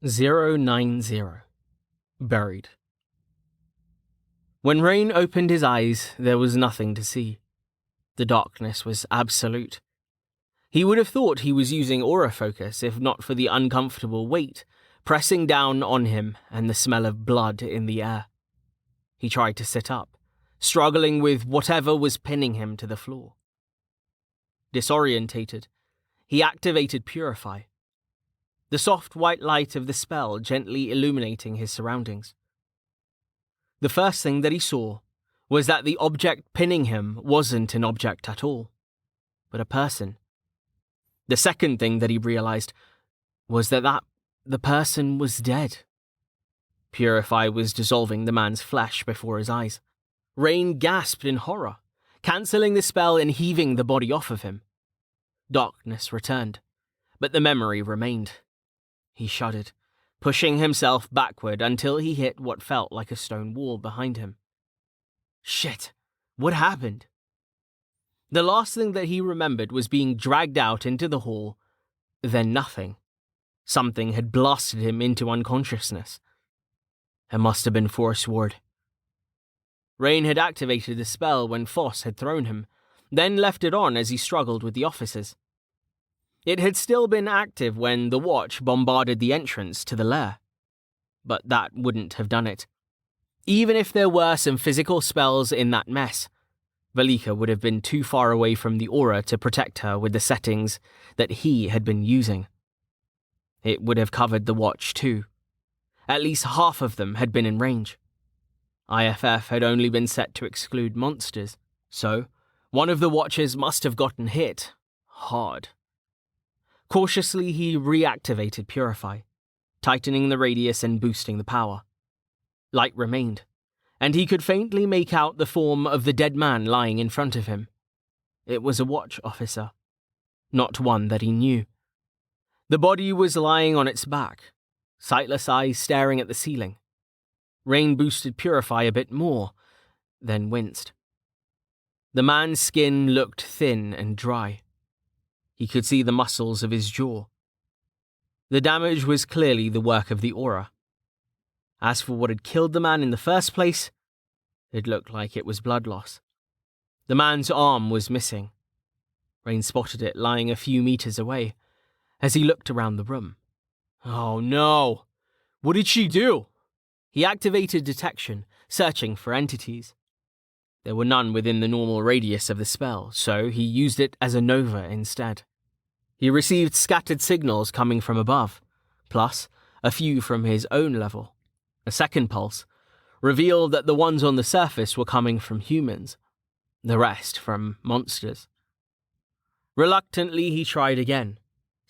090. Buried. When Rain opened his eyes, there was nothing to see. The darkness was absolute. He would have thought he was using aura focus if not for the uncomfortable weight pressing down on him and the smell of blood in the air. He tried to sit up, struggling with whatever was pinning him to the floor. Disorientated, he activated Purify, the soft white light of the spell gently illuminating his surroundings. The first thing that he saw was that the object pinning him wasn't an object at all, but a person. The second thing that he realized was that the person was dead. Purify was dissolving the man's flesh before his eyes. Rain gasped in horror, cancelling the spell and heaving the body off of him. Darkness returned, but the memory remained. He shuddered, pushing himself backward until he hit what felt like a stone wall behind him. Shit, what happened? The last thing that he remembered was being dragged out into the hall, then nothing. Something had blasted him into unconsciousness. It must have been Forest Ward. Rain had activated the spell when Foss had thrown him, then left it on as he struggled with the officers. It had still been active when the Watch bombarded the entrance to the lair, but that wouldn't have done it. Even if there were some physical spells in that mess, Velika would have been too far away from the aura to protect her with the settings that he had been using. It would have covered the Watch too. At least half of them had been in range. IFF had only been set to exclude monsters, so one of the Watchers must have gotten hit hard. Cautiously, he reactivated Purify, tightening the radius and boosting the power. Light remained, and he could faintly make out the form of the dead man lying in front of him. It was a Watch officer, not one that he knew. The body was lying on its back, sightless eyes staring at the ceiling. Rain boosted Purify a bit more, then winced. The man's skin looked thin and dry. He could see the muscles of his jaw. The damage was clearly the work of the aura. As for what had killed the man in the first place, it looked like it was blood loss. The man's arm was missing. Rain spotted it lying a few meters away as he looked around the room. Oh no! What did she do? He activated detection, searching for entities. There were none within the normal radius of the spell, so he used it as a nova instead. He received scattered signals coming from above, plus a few from his own level. A second pulse revealed that the ones on the surface were coming from humans, the rest from monsters. Reluctantly, he tried again,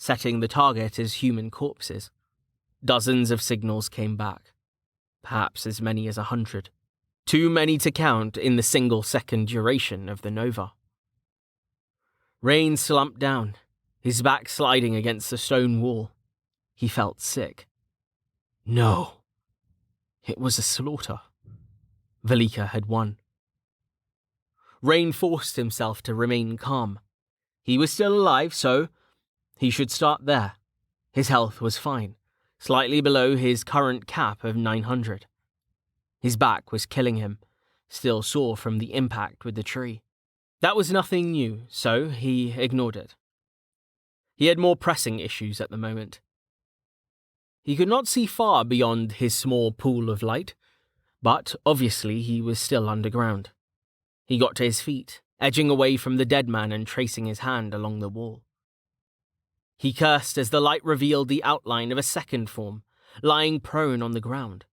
setting the target as human corpses. Dozens of signals came back, perhaps as many as 100. Too many to count in the single-second duration of the nova. Rain slumped down, his back sliding against the stone wall. He felt sick. No. It was a slaughter. Velika had won. Rain forced himself to remain calm. He was still alive, so he should start there. His health was fine, slightly below his current cap of 900. His back was killing him, still sore from the impact with the tree. That was nothing new, so he ignored it. He had more pressing issues at the moment. He could not see far beyond his small pool of light, but obviously he was still underground. He got to his feet, edging away from the dead man and tracing his hand along the wall. He cursed as the light revealed the outline of a second form, lying prone on the ground.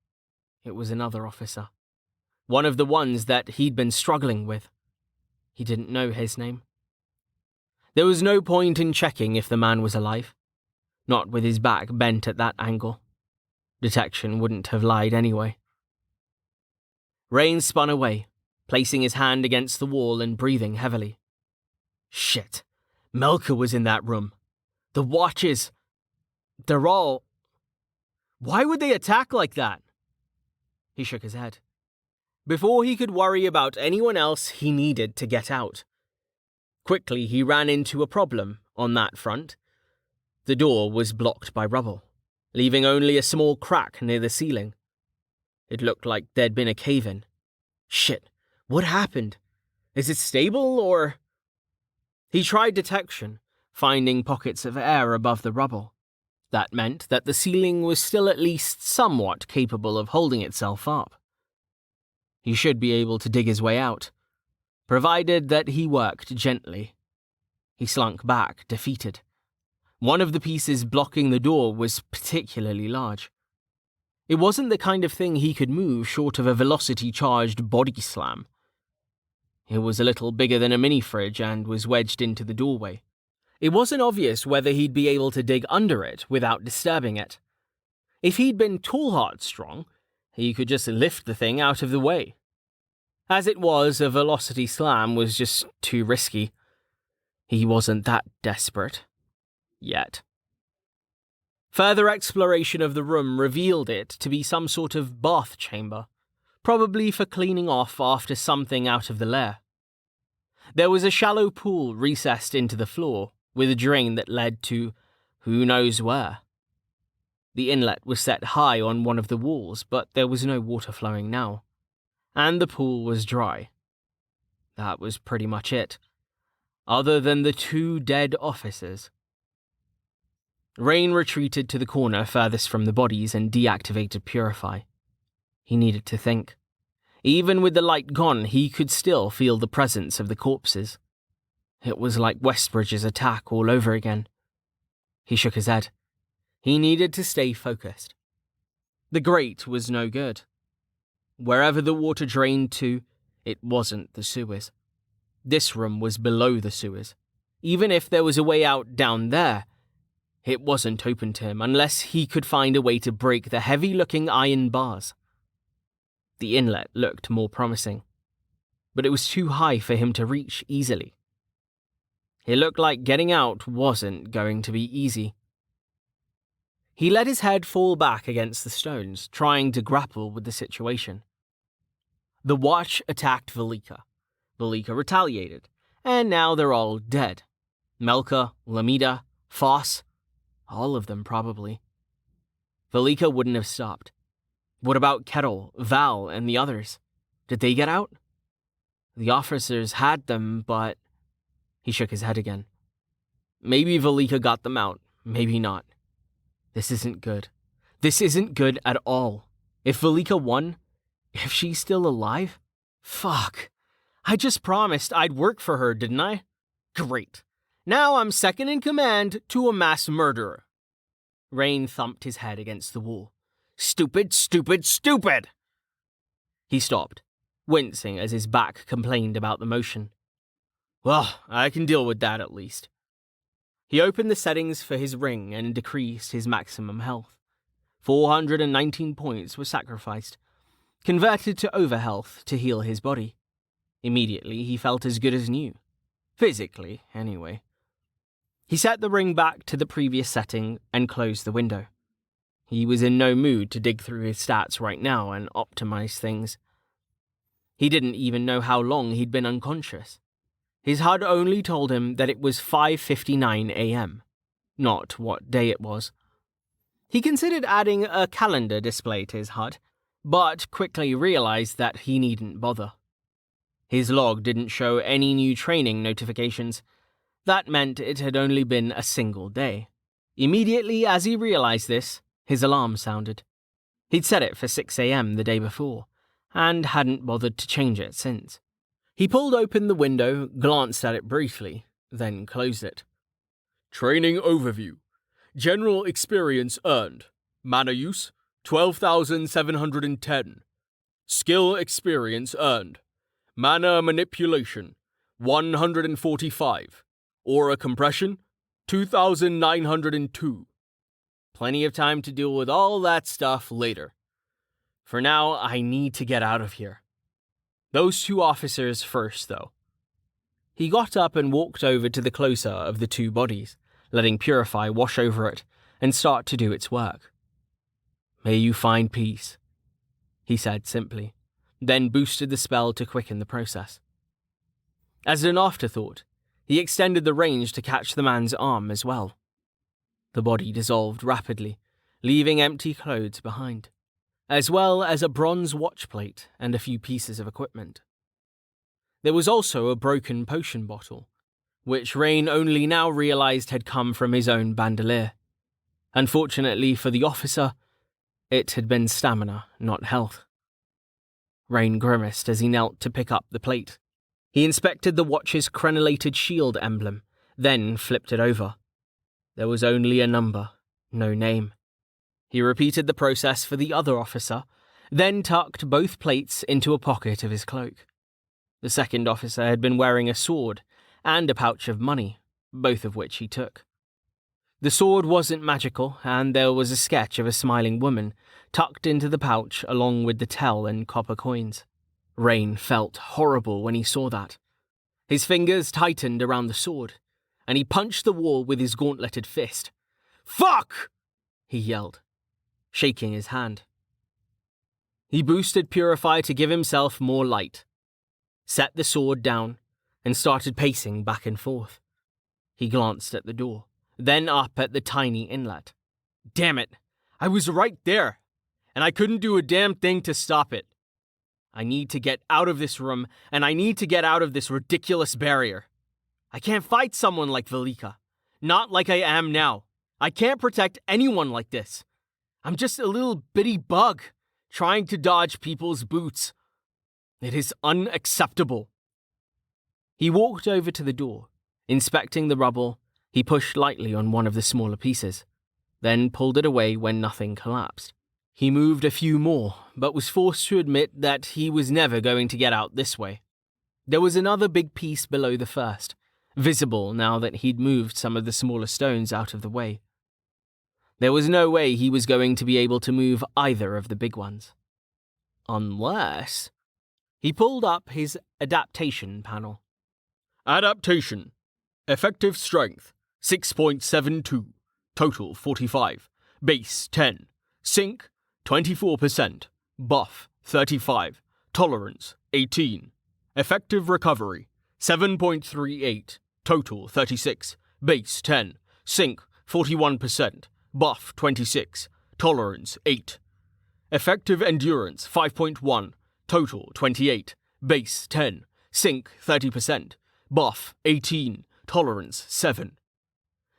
It was another officer, one of the ones that he'd been struggling with. He didn't know his name. There was no point in checking if the man was alive, not with his back bent at that angle. Detection wouldn't have lied anyway. Rain spun away, placing his hand against the wall and breathing heavily. Shit, Melka was in that room. The Watchers, they're all... Why would they attack like that? He shook his head. Before he could worry about anyone else, he needed to get out. Quickly, he ran into a problem on that front. The door was blocked by rubble. leaving only a small crack near the ceiling. It looked like there'd been a cave-in. Shit, what happened? Is it stable, or... He tried detection, finding pockets of air above the rubble. That meant that the ceiling was still at least somewhat capable of holding itself up. He should be able to dig his way out, provided that he worked gently. He slunk back, defeated. One of the pieces blocking the door was particularly large. It wasn't the kind of thing he could move short of a velocity-charged body slam. It was a little bigger than a mini-fridge and was wedged into the doorway. It wasn't obvious whether he'd be able to dig under it without disturbing it. If he'd been tall-heart strong, he could just lift the thing out of the way. As it was, a velocity slam was just too risky. He wasn't that desperate. Yet. Further exploration of the room revealed it to be some sort of bath chamber, probably for cleaning off after something out of the lair. There was a shallow pool recessed into the floor, with a drain that led to who knows where. The inlet was set high on one of the walls, but there was no water flowing now, and the pool was dry. That was pretty much it, other than the 2 dead officers. Rain retreated to the corner furthest from the bodies and deactivated Purify. He needed to think. Even with the light gone, he could still feel the presence of the corpses. It was like Westbridge's attack all over again. He shook his head. He needed to stay focused. The grate was no good. Wherever the water drained to, it wasn't the sewers. This room was below the sewers. Even if there was a way out down there, it wasn't open to him unless he could find a way to break the heavy-looking iron bars. The inlet looked more promising, but it was too high for him to reach easily. It looked like getting out wasn't going to be easy. He let his head fall back against the stones, trying to grapple with the situation. The Watch attacked Velika. Velika retaliated, and now they're all dead. Melka, Lamida, Foss, all of them probably. Velika wouldn't have stopped. What about Kettle, Val, and the others? Did they get out? The officers had them, but... He shook his head again. Maybe Velika got them out, maybe not. This isn't good. This isn't good at all. If Velika won, if she's still alive, fuck. I just promised I'd work for her, didn't I? Great. Now I'm second in command to a mass murderer. Rain thumped his head against the wall. Stupid, stupid, stupid! He stopped, wincing as his back complained about the motion. Well, I can deal with that at least. He opened the settings for his ring and decreased his maximum health. 419 points were sacrificed, converted to overhealth to heal his body. Immediately, he felt as good as new. Physically, anyway. He set the ring back to the previous setting and closed the window. He was in no mood to dig through his stats right now and optimize things. He didn't even know how long he'd been unconscious. His HUD only told him that it was 5:59 a.m., not what day it was. He considered adding a calendar display to his HUD, but quickly realized that he needn't bother. His log didn't show any new training notifications. That meant it had only been a single day. Immediately as he realized this, his alarm sounded. He'd set it for 6 a.m. the day before, and hadn't bothered to change it since. He pulled open the window, glanced at it briefly, then closed it. Training overview. General experience earned. Mana use, 12,710. Skill experience earned. Mana manipulation, 145. Aura compression, 2,902. Plenty of time to deal with all that stuff later. For now, I need to get out of here. Those 2 officers first, though. He got up and walked over to the closer of the 2 bodies, letting Purify wash over it and start to do its work. May you find peace, he said simply, then boosted the spell to quicken the process. As an afterthought, he extended the range to catch the man's arm as well. The body dissolved rapidly, leaving empty clothes behind, as well as a bronze watch plate and a few pieces of equipment. There was also a broken potion bottle, which Rain only now realized had come from his own bandolier. Unfortunately for the officer, it had been stamina, not health. Rain grimaced as he knelt to pick up the plate. He inspected the watch's crenellated shield emblem, then flipped it over. There was only a number, no name. He repeated the process for the other officer, then tucked both plates into a pocket of his cloak. The second officer had been wearing a sword and a pouch of money, both of which he took. The sword wasn't magical, and there was a sketch of a smiling woman tucked into the pouch along with the tel and copper coins. Rain felt horrible when he saw that. His fingers tightened around the sword, and he punched the wall with his gauntleted fist. "Fuck!" he yelled, shaking his hand. He boosted Purify to give himself more light, set the sword down, and started pacing back and forth. He glanced at the door, then up at the tiny inlet. Damn it, I was right there, and I couldn't do a damn thing to stop it. I need to get out of this room, and I need to get out of this ridiculous barrier. I can't fight someone like Velika, not like I am now. I can't protect anyone like this. I'm just a little bitty bug, trying to dodge people's boots. It is unacceptable. He walked over to the door. Inspecting the rubble, he pushed lightly on one of the smaller pieces, then pulled it away when nothing collapsed. He moved a few more, but was forced to admit that he was never going to get out this way. There was another big piece below the first, visible now that he'd moved some of the smaller stones out of the way. There was no way he was going to be able to move either of the big ones. Unless... He pulled up his adaptation panel. Adaptation. Effective strength, 6.72. Total, 45. Base, 10. Sync, 24%. Buff, 35. Tolerance, 18. Effective recovery, 7.38. Total, 36. Base, 10. Sync, 41%. Buff, 26. Tolerance, 8. Effective endurance, 5.1. Total, 28. Base, 10. Sync, 30%. Buff, 18. Tolerance, 7.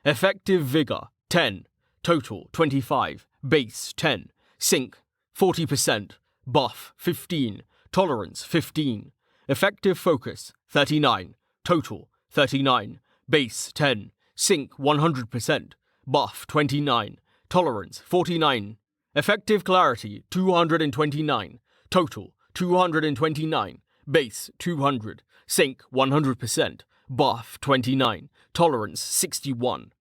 Effective vigor, 10. Total, 25. Base, 10. Sync, 40%. Buff, 15. Tolerance, 15. Effective focus, 39. Total, 39. Base, 10. Sync, 100%. Buff, 29. Tolerance, 49. Effective clarity, 229. Total, 229. Base, 200. Sync, 100%. Buff, 29. Tolerance, 61.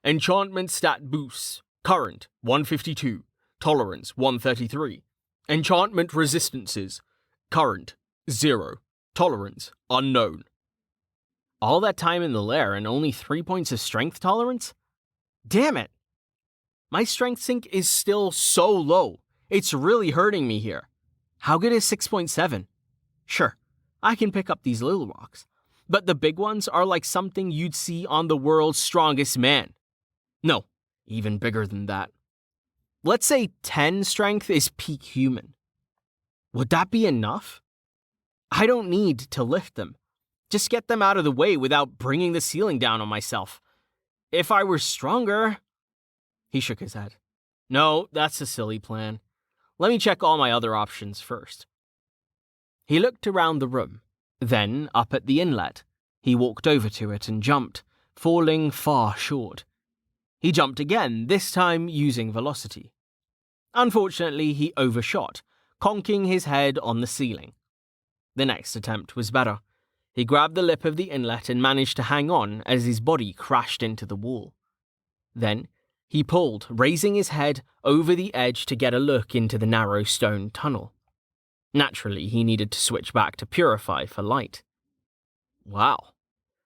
Enchantment stat boosts. Current, 152. Tolerance, 133. Enchantment resistances. Current, 0. Tolerance, unknown. All that time in the lair and only 3 points of strength tolerance? Damn it! My strength sync is still so low. It's really hurting me here. How good is 6.7? Sure, I can pick up these little rocks, but the big ones are like something you'd see on the world's strongest man. No, even bigger than that. Let's say 10 strength is peak human. Would that be enough? I don't need to lift them. Just get them out of the way without bringing the ceiling down on myself. If I were stronger... He shook his head. No, that's a silly plan. Let me check all my other options first. He looked around the room, then up at the inlet. He walked over to it and jumped, falling far short. He jumped again, this time using velocity. Unfortunately, he overshot, conking his head on the ceiling. The next attempt was better. He grabbed the lip of the inlet and managed to hang on as his body crashed into the wall. Then, he pulled, raising his head over the edge to get a look into the narrow stone tunnel. Naturally, he needed to switch back to Purify for light. Wow,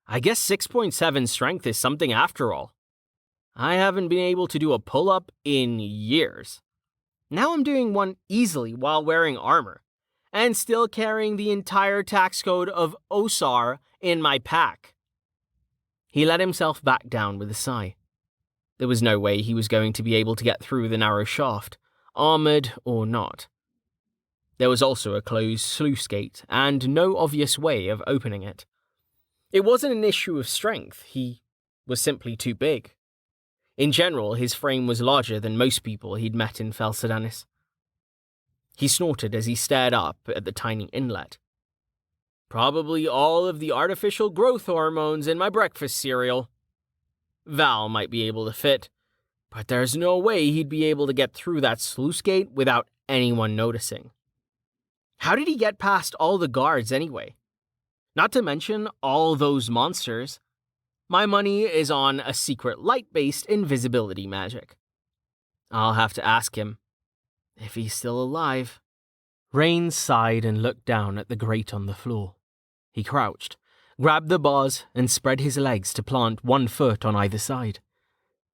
I guess 6.7 strength is something after all. I haven't been able to do a pull-up in years. Now I'm doing one easily while wearing armor, and still carrying the entire tax code of Osar in my pack. He let himself back down with a sigh. There was no way he was going to be able to get through the narrow shaft, armoured or not. There was also a closed sluice gate, and no obvious way of opening it. It wasn't an issue of strength, he was simply too big. In general, his frame was larger than most people he'd met in Felsedanis. He snorted as he stared up at the tiny inlet. Probably all of the artificial growth hormones in my breakfast cereal. Val might be able to fit, but there's no way he'd be able to get through that sluice gate without anyone noticing. How did he get past all the guards anyway? Not to mention all those monsters. My money is on a secret light-based invisibility magic. I'll have to ask him if he's still alive. Rain sighed and looked down at the grate on the floor. He crouched, grabbed the bars, and spread his legs to plant one foot on either side.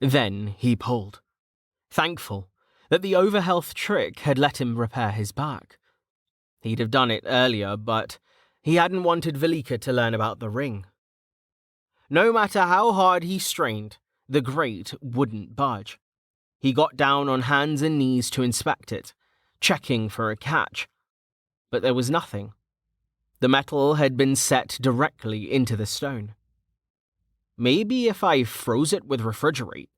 Then he pulled, thankful that the overhealth trick had let him repair his back. He'd have done it earlier, but he hadn't wanted Velika to learn about the ring. No matter how hard he strained, the grate wouldn't budge. He got down on hands and knees to inspect it, checking for a catch. But there was nothing. The metal had been set directly into the stone. Maybe if I froze it with refrigerate,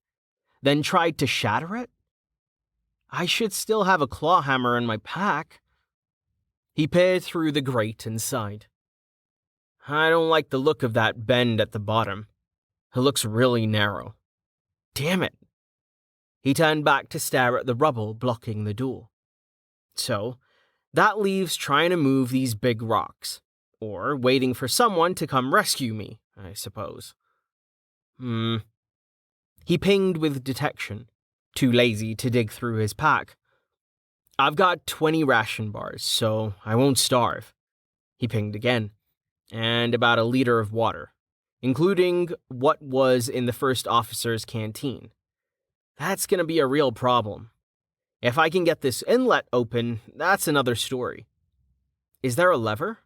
then tried to shatter it? I should still have a claw hammer in my pack. He peered through the grate and sighed. I don't like the look of that bend at the bottom. It looks really narrow. Damn it. He turned back to stare at the rubble blocking the door. So, that leaves trying to move these big rocks, or waiting for someone to come rescue me, I suppose. He pinged with detection, too lazy to dig through his pack. I've got 20 ration bars, so I won't starve. He pinged again, and about a liter of water, including what was in the first officer's canteen. That's gonna be a real problem. If I can get this inlet open, that's another story. Is there a lever?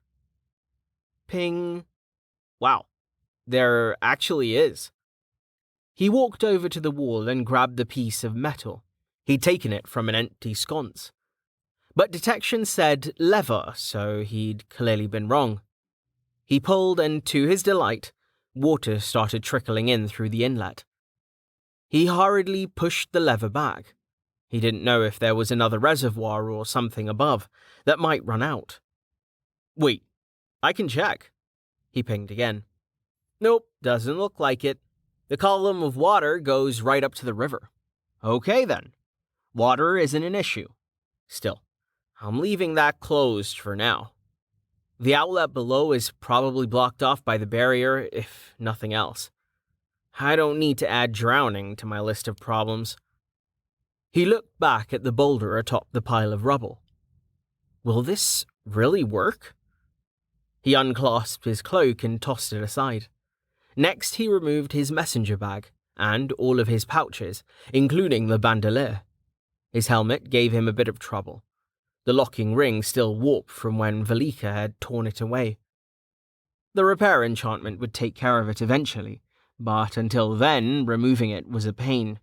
Ping. Wow, there actually is. He walked over to the wall and grabbed the piece of metal. He'd taken it from an empty sconce. But detection said lever, so he'd clearly been wrong. He pulled, and to his delight, water started trickling in through the inlet. He hurriedly pushed the lever back. He didn't know if there was another reservoir or something above that might run out. Wait, I can check. He pinged again. Nope, doesn't look like it. The column of water goes right up to the river. Okay then. Water isn't an issue. Still, I'm leaving that closed for now. The outlet below is probably blocked off by the barrier, if nothing else. I don't need to add drowning to my list of problems. He looked back at the boulder atop the pile of rubble. Will this really work? He unclasped his cloak and tossed it aside. Next, he removed his messenger bag and all of his pouches, including the bandolier. His helmet gave him a bit of trouble. The locking ring still warped from when Velika had torn it away. The repair enchantment would take care of it eventually, but until then, removing it was a pain.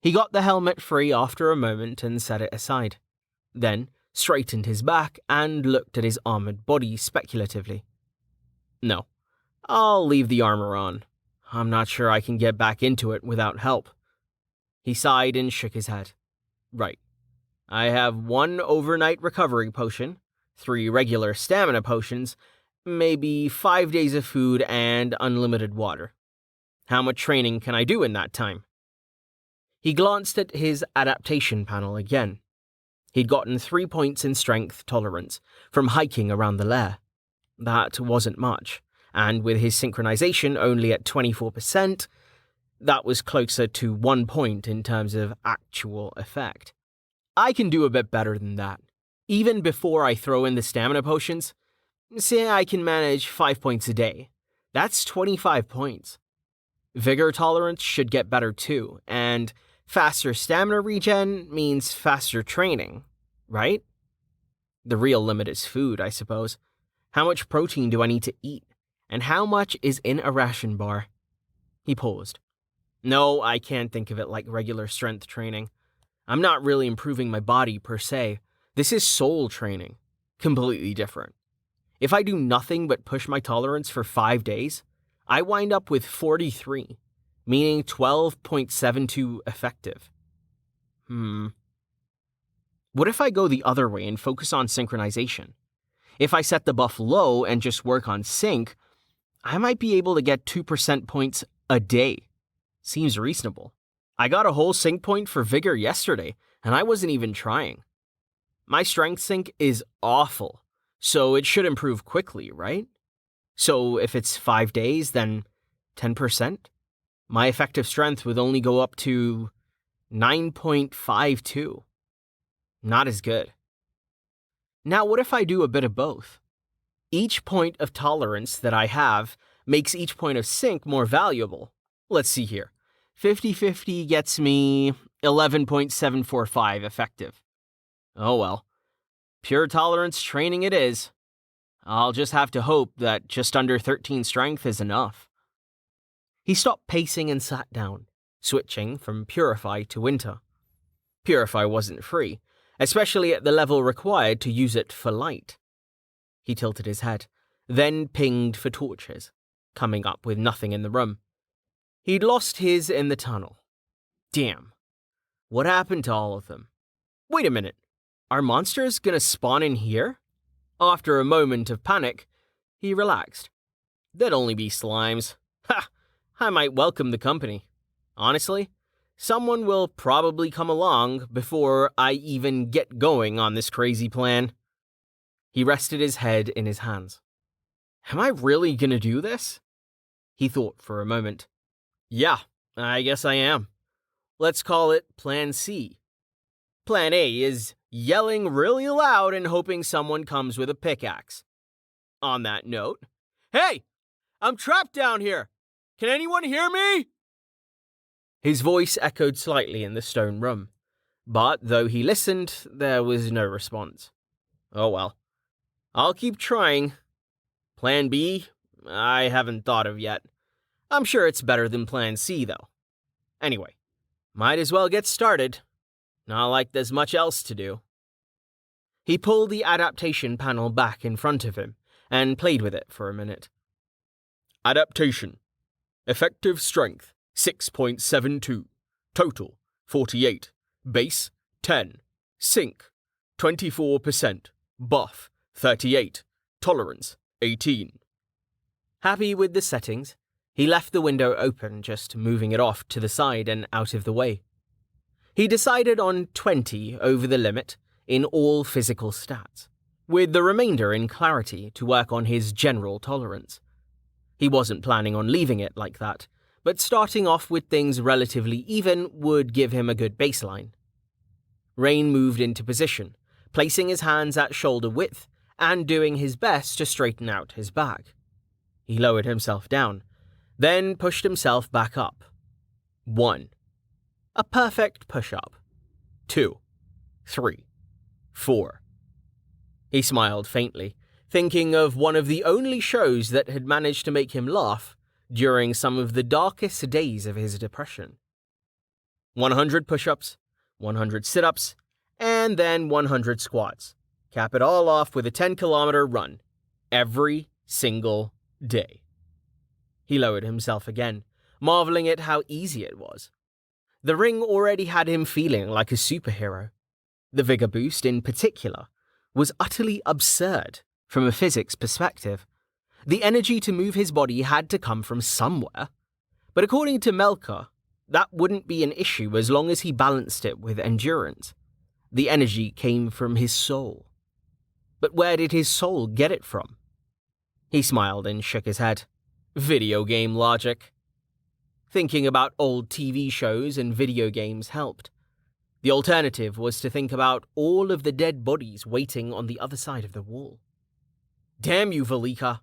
He got the helmet free after a moment and set it aside, then straightened his back and looked at his armored body speculatively. No, I'll leave the armor on. I'm not sure I can get back into it without help. He sighed and shook his head. Right. I have 1 overnight recovery potion, 3 regular stamina potions, maybe 5 days of food and unlimited water. How much training can I do in that time? He glanced at his adaptation panel again. He'd gotten 3 points in strength tolerance from hiking around the lair. That wasn't much, and with his synchronization only at 24%, that was closer to 1 point in terms of actual effect. I can do a bit better than that. Even before I throw in the stamina potions, say I can manage 5 points a day. That's 25 points. Vigor tolerance should get better too, and faster stamina regen means faster training, right? The real limit is food, I suppose. How much protein do I need to eat? And how much is in a ration bar? He paused. No, I can't think of it like regular strength training. I'm not really improving my body per se. This is soul training. Completely different. If I do nothing but push my tolerance for 5 days, I wind up with 43, meaning 12.72 effective. What if I go the other way and focus on synchronization? If I set the buff low and just work on sync, I might be able to get 2% points a day. Seems reasonable. I got a whole sync point for vigor yesterday, and I wasn't even trying. My strength sync is awful, so it should improve quickly, right? So if it's 5 days, then 10%? My effective strength would only go up to 9.52. Not as good. Now what if I do a bit of both? Each point of tolerance that I have makes each point of sync more valuable. Let's see here. 50-50 gets me 11.745 effective. Oh well. Pure tolerance training it is. I'll just have to hope that just under 13 strength is enough. He stopped pacing and sat down, switching from Purify to Winter. Purify wasn't free, especially at the level required to use it for light. He tilted his head, then pinged for torches, coming up with nothing in the room. He'd lost his in the tunnel. Damn. What happened to all of them? Wait a minute. Are monsters gonna spawn in here? After a moment of panic, he relaxed. They'd only be slimes. Ha! I might welcome the company. Honestly, someone will probably come along before I even get going on this crazy plan. He rested his head in his hands. Am I really gonna do this? He thought for a moment. Yeah, I guess I am. Let's call it Plan C. Plan A is yelling really loud and hoping someone comes with a pickaxe. On that note, hey! I'm trapped down here! Can anyone hear me? His voice echoed slightly in the stone room, but though he listened, there was no response. Oh well. I'll keep trying. Plan B, I haven't thought of yet. I'm sure it's better than Plan C, though. Anyway, might as well get started. Not like there's much else to do. He pulled the adaptation panel back in front of him and played with it for a minute. Adaptation. Effective strength, 6.72. Total, 48. Base, 10. Sync, 24%. Buff, 38. Tolerance, 18. Happy with the settings, he left the window open, just moving it off to the side and out of the way. He decided on 20 over the limit in all physical stats, with the remainder in clarity to work on his general tolerance. He wasn't planning on leaving it like that, but starting off with things relatively even would give him a good baseline. Rain moved into position, placing his hands at shoulder width and doing his best to straighten out his back. He lowered himself down, then pushed himself back up. 1. A perfect push-up. 2. 3. 4. He smiled faintly, thinking of one of the only shows that had managed to make him laugh during some of the darkest days of his depression. 100 push-ups, 100 sit-ups, and then 100 squats. Cap it all off with a 10-kilometer run, every single day. He lowered himself again, marveling at how easy it was. The ring already had him feeling like a superhero. The vigor boost, in particular, was utterly absurd from a physics perspective. The energy to move his body had to come from somewhere, but according to Melka, that wouldn't be an issue as long as he balanced it with endurance. The energy came from his soul. But where did his soul get it from? He smiled and shook his head. Video game logic. Thinking about old TV shows and video games helped. The alternative was to think about all of the dead bodies waiting on the other side of the wall. Damn you, Velika.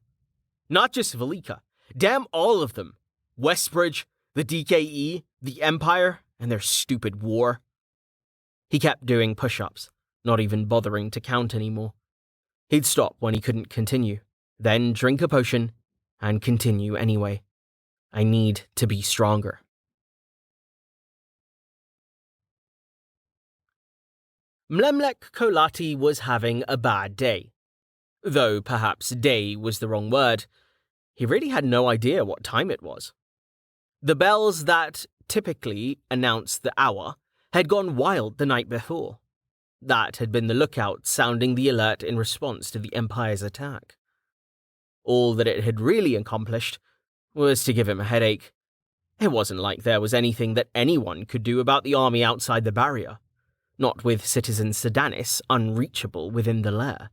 Not just Velika. Damn all of them. Westbridge, the DKE, the Empire, and their stupid war. He kept doing push-ups, not even bothering to count anymore. He'd stop when he couldn't continue, then drink a potion, and continue anyway. I need to be stronger. Mlemlek Kolati was having a bad day. Though perhaps day was the wrong word, he really had no idea what time it was. The bells that typically announced the hour had gone wild the night before. That had been the lookout sounding the alert in response to the Empire's attack. All that it had really accomplished was to give him a headache. It wasn't like there was anything that anyone could do about the army outside the barrier, not with citizen Sedanis unreachable within the lair.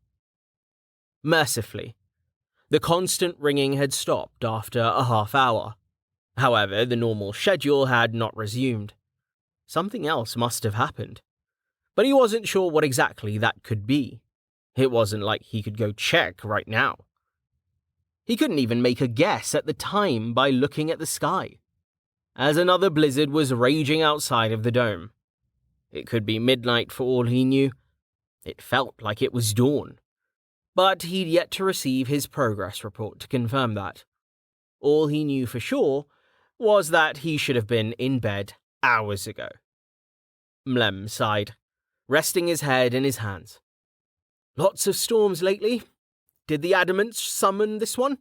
Mercifully, the constant ringing had stopped after a half hour. However, the normal schedule had not resumed. Something else must have happened, but he wasn't sure what exactly that could be. It wasn't like he could go check right now. He couldn't even make a guess at the time by looking at the sky, as another blizzard was raging outside of the dome. It could be midnight for all he knew. It felt like it was dawn, but he'd yet to receive his progress report to confirm that. All he knew for sure was that he should have been in bed hours ago. Mlem sighed, resting his head in his hands. Lots of storms lately. Did the Adamants summon this one,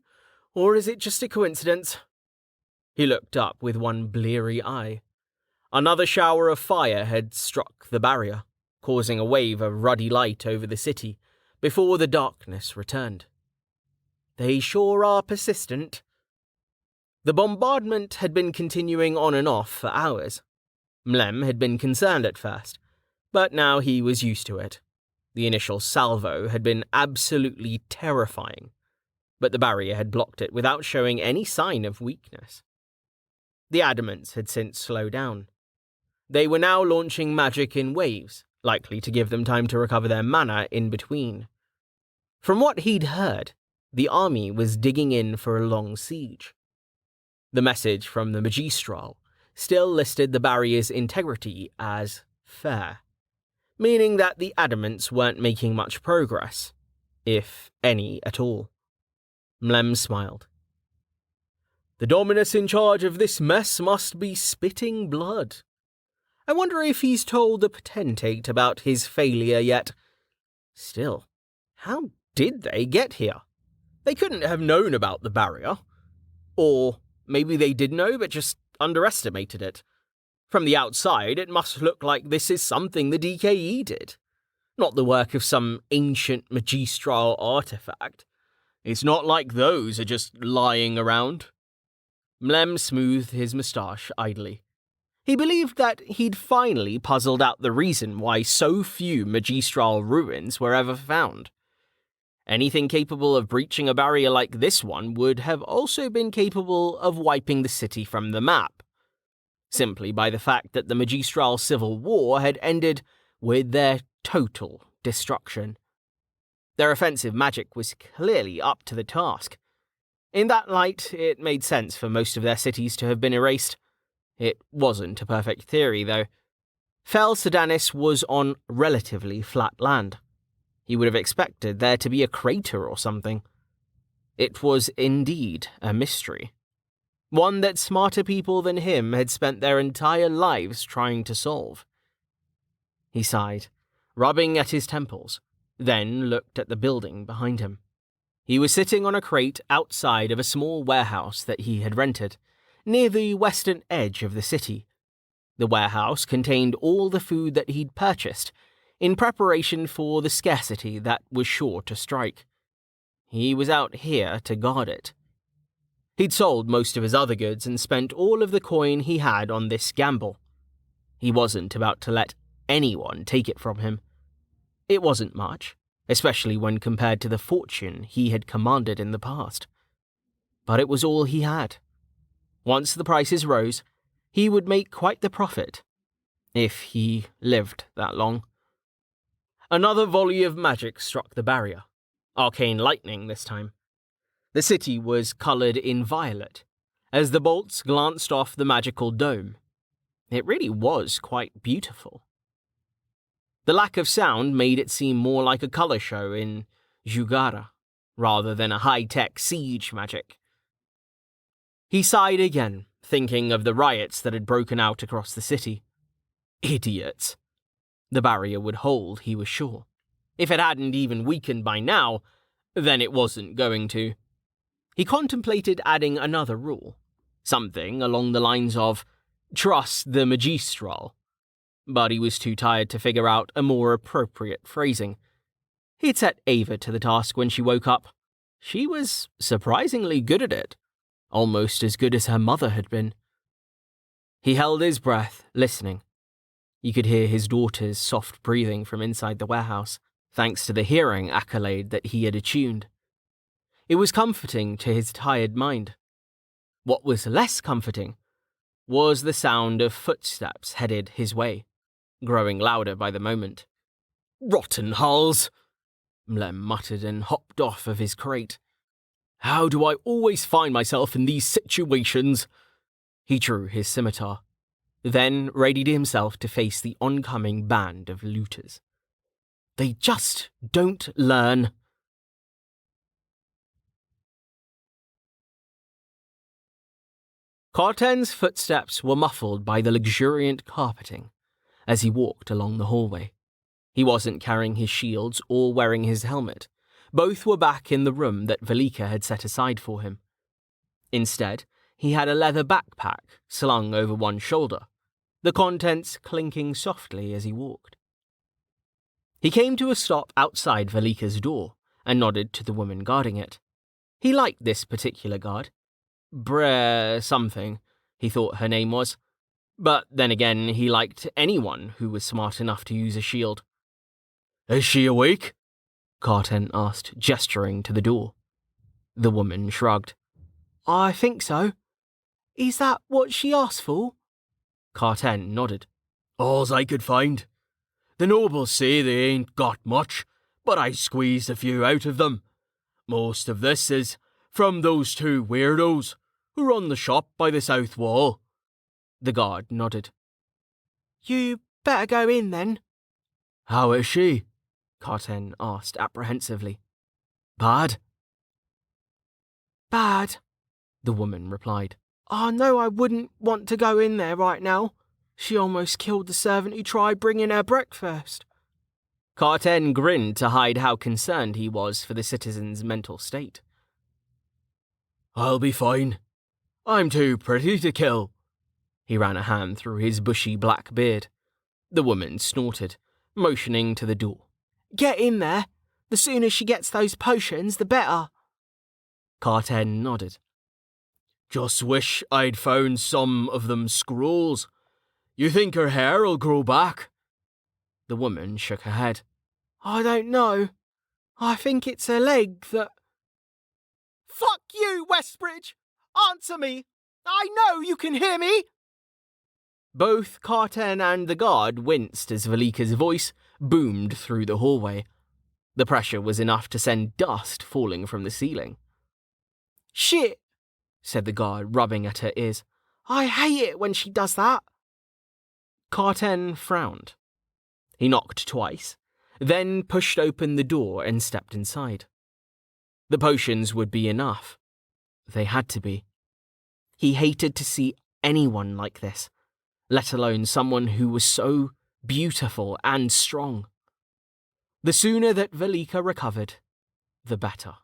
or is it just a coincidence? He looked up with one bleary eye. Another shower of fire had struck the barrier, causing a wave of ruddy light over the city before the darkness returned. They sure are persistent. The bombardment had been continuing on and off for hours. Mlem had been concerned at first, but now he was used to it. The initial salvo had been absolutely terrifying, but the barrier had blocked it without showing any sign of weakness. The Adamants had since slowed down. They were now launching magic in waves, likely to give them time to recover their mana in between. From what he'd heard, the army was digging in for a long siege. The message from the Magistral still listed the barrier's integrity as fair, meaning that the Adamants weren't making much progress, if any at all. Mlem smiled. The Dominus in charge of this mess must be spitting blood. I wonder if he's told the Potentate about his failure yet. Still, how did they get here? They couldn't have known about the barrier. Or maybe they did know but just underestimated it. From the outside, it must look like this is something the DKE did, not the work of some ancient magistral artifact. It's not like those are just lying around. Mlem smoothed his moustache idly. He believed that he'd finally puzzled out the reason why so few magistral ruins were ever found. Anything capable of breaching a barrier like this one would have also been capable of wiping the city from the map, simply by the fact that the magistral civil war had ended with their total destruction. Their offensive magic was clearly up to the task. In that light, it made sense for most of their cities to have been erased. It wasn't a perfect theory, though. Fel Sedanis was on relatively flat land. He would have expected there to be a crater or something. It was indeed a mystery. One that smarter people than him had spent their entire lives trying to solve. He sighed, rubbing at his temples, then looked at the building behind him. He was sitting on a crate outside of a small warehouse that he had rented, near the western edge of the city. The warehouse contained all the food that he'd purchased, in preparation for the scarcity that was sure to strike. He was out here to guard it. He'd sold most of his other goods and spent all of the coin he had on this gamble. He wasn't about to let anyone take it from him. It wasn't much, especially when compared to the fortune he had commanded in the past. But it was all he had. Once the prices rose, he would make quite the profit, if he lived that long. Another volley of magic struck the barrier, arcane lightning this time. The city was coloured in violet, as the bolts glanced off the magical dome. It really was quite beautiful. The lack of sound made it seem more like a colour show in Jugara, rather than a high-tech siege magic. He sighed again, thinking of the riots that had broken out across the city. Idiots. The barrier would hold, he was sure. If it hadn't even weakened by now, then it wasn't going to. He contemplated adding another rule, something along the lines of, trust the magistral. But he was too tired to figure out a more appropriate phrasing. He'd set Ava to the task when she woke up. She was surprisingly good at it, almost as good as her mother had been. He held his breath, listening. You could hear his daughter's soft breathing from inside the warehouse, thanks to the hearing accolade that he had attuned. It was comforting to his tired mind. What was less comforting was the sound of footsteps headed his way, growing louder by the moment. Rotten hulls! Mlem muttered and hopped off of his crate. How do I always find myself in these situations? He drew his scimitar, then readied himself to face the oncoming band of looters. They just don't learn. Carten's footsteps were muffled by the luxuriant carpeting as he walked along the hallway. He wasn't carrying his shields or wearing his helmet. Both were back in the room that Velika had set aside for him. Instead, he had a leather backpack slung over one shoulder, the contents clinking softly as he walked. He came to a stop outside Velika's door and nodded to the woman guarding it. He liked this particular guard. Brer something, he thought her name was. But then again, he liked anyone who was smart enough to use a shield. Is she awake? Carten asked, gesturing to the door. The woman shrugged. I think so. Is that what she asked for? Carten nodded. All's I could find. The nobles say they ain't got much, but I squeezed a few out of them. Most of this is from those two weirdos who run the shop by the south wall. The guard nodded. You better go in then. How is she? Carten asked apprehensively. Bad? Bad, the woman replied. I know I wouldn't want to go in there right now. She almost killed the servant who tried bringing her breakfast. Carten grinned to hide how concerned he was for the citizen's mental state. I'll be fine. I'm too pretty to kill. He ran a hand through his bushy black beard. The woman snorted, motioning to the door. Get in there. The sooner she gets those potions, the better. Carten nodded. Just wish I'd found some of them scrolls. You think her hair'll grow back? The woman shook her head. I don't know. I think it's her leg that... Fuck you, Westbridge! Answer me! I know you can hear me! Both Carten and the guard winced as Velika's voice boomed through the hallway. The pressure was enough to send dust falling from the ceiling. Shit, said the guard, rubbing at her ears. I hate it when she does that. Carten frowned. He knocked twice, then pushed open the door and stepped inside. The potions would be enough. They had to be. He hated to see anyone like this, let alone someone who was so beautiful and strong. The sooner that Velika recovered, the better.